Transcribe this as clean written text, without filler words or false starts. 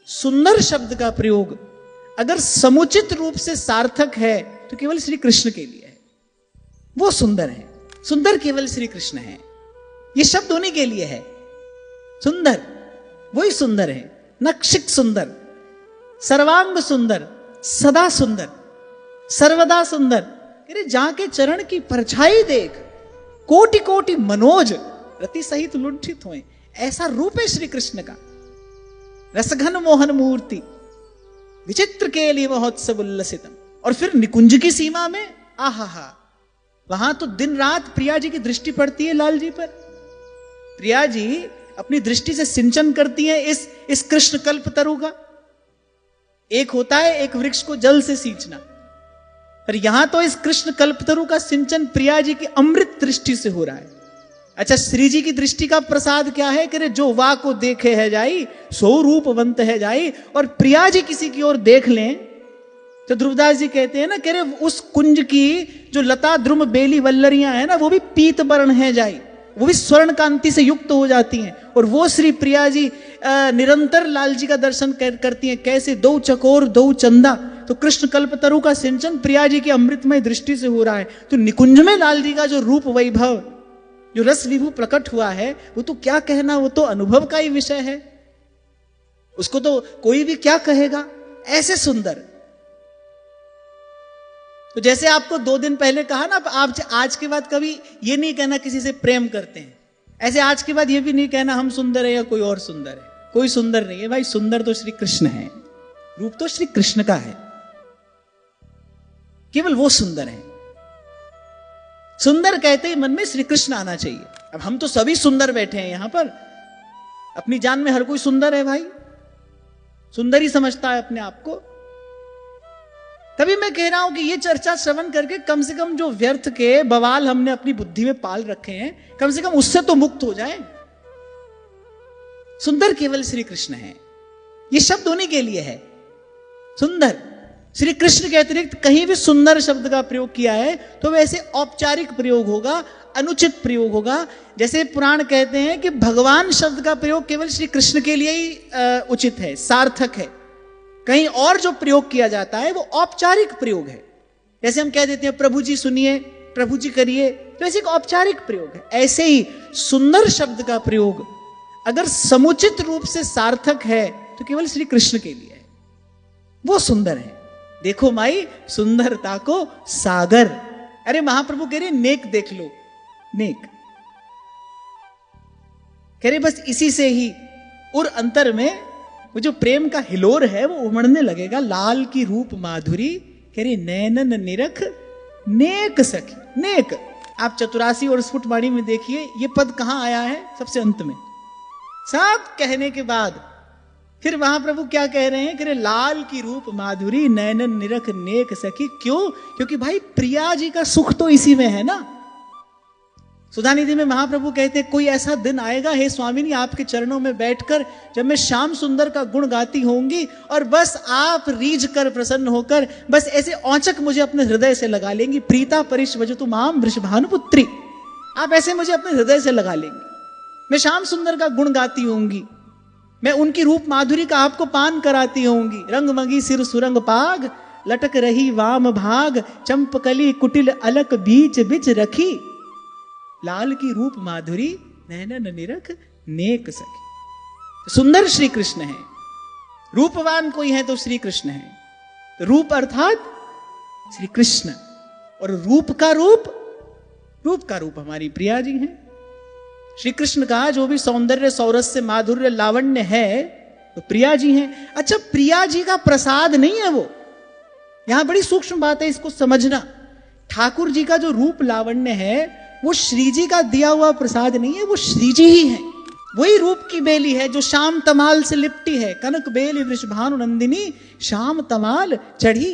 सुंदर शब्द का प्रयोग अगर समुचित रूप से सार्थक है तो केवल श्री कृष्ण के लिए है। वो सुंदर है, सुंदर केवल श्री कृष्ण है। ये शब्द उन्हीं के लिए है। सुंदर वही सुंदर है, नक्षिक सुंदर, सर्वांग सुंदर, सदा सुंदर, सर्वदा सुंदर। अरे जाके चरण की परछाई देख, कोटि कोटि मनोज रति सहित लुंठित होए। ऐसा रूप है श्री कृष्ण का। रसघन मोहन मूर्ति, विचित्र के लिए महोत्सव उल्लसितम। और फिर निकुंज की सीमा में आहा, वहां तो दिन रात प्रिया जी की दृष्टि पड़ती है लाल जी पर। प्रिया जी अपनी दृष्टि से सिंचन करती है इस कृष्ण कल्प तरु का। एक होता है एक वृक्ष को जल से सींचना, पर यहां तो इस कृष्ण कल्पतरु का सिंचन प्रिया जी की अमृत दृष्टि से हो रहा है। अच्छा, श्री जी की दृष्टि का प्रसाद क्या है कि जो वा को देखे है जाई सो रूपवंत है जाई। और प्रिया जी किसी की ओर देख लें तो ध्रुवदास जी कहते हैं ना कि उस कुंज की जो लता द्रुम बेली वल्लरियां है ना, वो भी पीत वर्ण है जाई, वो भी स्वर्ण कांति से युक्त हो जाती हैं। और वो श्री प्रिया जी निरंतर लाल जी का दर्शन करती हैं। कैसे दो चकोर दो चंदा। तो कृष्ण कल्पतरु का सिंचन प्रिया जी की अमृतमय दृष्टि से हो रहा है। तो निकुंज में लाल जी का जो रूप वैभव, जो रस विभू प्रकट हुआ है, वो तो क्या कहना, वो तो अनुभव का ही विषय है। उसको तो कोई भी क्या कहेगा, ऐसे सुंदर। तो जैसे आपको 2 दिन पहले कहा ना, आप आज के बाद कभी ये नहीं कहना किसी से प्रेम करते हैं, ऐसे आज के बाद ये भी नहीं कहना हम सुंदर है या कोई और सुंदर है। कोई सुंदर नहीं है भाई, सुंदर तो श्री कृष्ण है, रूप तो श्री कृष्ण का है, केवल वो सुंदर है। सुंदर कहते ही मन में श्री कृष्ण आना चाहिए। अब हम तो सभी सुंदर बैठे हैं यहां पर, अपनी जान में हर कोई सुंदर है भाई, सुंदर ही समझता है अपने आप को। तभी मैं कह रहा हूं कि ये चर्चा श्रवण करके कम से कम जो व्यर्थ के बवाल हमने अपनी बुद्धि में पाल रखे हैं, कम से कम उससे तो मुक्त हो जाए। सुंदर केवल श्री कृष्ण है, ये शब्द उन्हीं के लिए है। सुंदर श्री कृष्ण के अतिरिक्त कहीं भी सुंदर शब्द का प्रयोग किया है तो वैसे औपचारिक प्रयोग होगा, अनुचित प्रयोग होगा। जैसे पुराण कहते हैं कि भगवान शब्द का प्रयोग केवल श्री कृष्ण के लिए ही उचित है, सार्थक है। कहीं और जो प्रयोग किया जाता है वो औपचारिक प्रयोग है। जैसे हम कह देते हैं प्रभु जी सुनिए, प्रभु जी करिए, तो ऐसे एक औपचारिक प्रयोग है। ऐसे ही सुंदर शब्द का प्रयोग अगर समुचित रूप से सार्थक है तो केवल श्री कृष्ण के लिए है। वो सुंदर है। देखो माई सुंदरता को सागर। अरे महाप्रभु कह रहे नेक देख लो, नेक कह रहे बस इसी से ही और अंतर में वो जो प्रेम का हिलोर है वो उमड़ने लगेगा। लाल की रूप माधुरी कह रही नैनन निरख नेक सखी। नेक आप चतुरासी और स्फुट वाणी में देखिए ये पद कहां आया है, सबसे अंत में। सब कहने के बाद फिर वहां प्रभु क्या कह रहे हैं कि लाल की रूप माधुरी नैनन निरख नेक सखी। क्यों? क्योंकि भाई प्रिया जी का सुख तो इसी में है ना। सुधानिधि में महाप्रभु कहते हैं कोई ऐसा दिन आएगा हे स्वामिनी आपके चरणों में बैठकर जब मैं श्याम सुंदर का गुण गाती होंगी और बस आप रीझ कर प्रसन्न होकर बस ऐसे औचक मुझे अपने हृदय से लगा लेंगी। प्रीता परिश वजतु माम वृषभानुपुत्री, आप ऐसे मुझे अपने हृदय से लगा लेंगी। मैं श्याम सुंदर का गुण गाती होंगी, मैं उनकी रूप माधुरी का आपको पान कराती होंगी। रंग मगी सिर सुरंग पाग, लटक रही वाम भाग, चंपकली कुटिल अलक बीच बिच रखी। लाल की रूप माधुरी नैनन निरख नेक सखी। सुंदर श्री कृष्ण है, रूपवान कोई है तो श्री कृष्ण है। तो रूप अर्थात श्री कृष्ण, और रूप का रूप हमारी प्रिया जी हैं। श्री कृष्ण का जो भी सौंदर्य सौरस्य माधुर्य लावण्य है तो प्रिया जी हैं। अच्छा, प्रिया जी का प्रसाद नहीं है वो, यहां बड़ी सूक्ष्म बात है, इसको समझना। ठाकुर जी का जो रूप लावण्य है वो श्री जी का दिया हुआ प्रसाद नहीं है, वो श्री जी ही है। वही रूप की बेली है जो श्याम तमाल से लिपटी है। कनक बेली वृषभानु नंदिनी श्याम तमाल चढ़ी।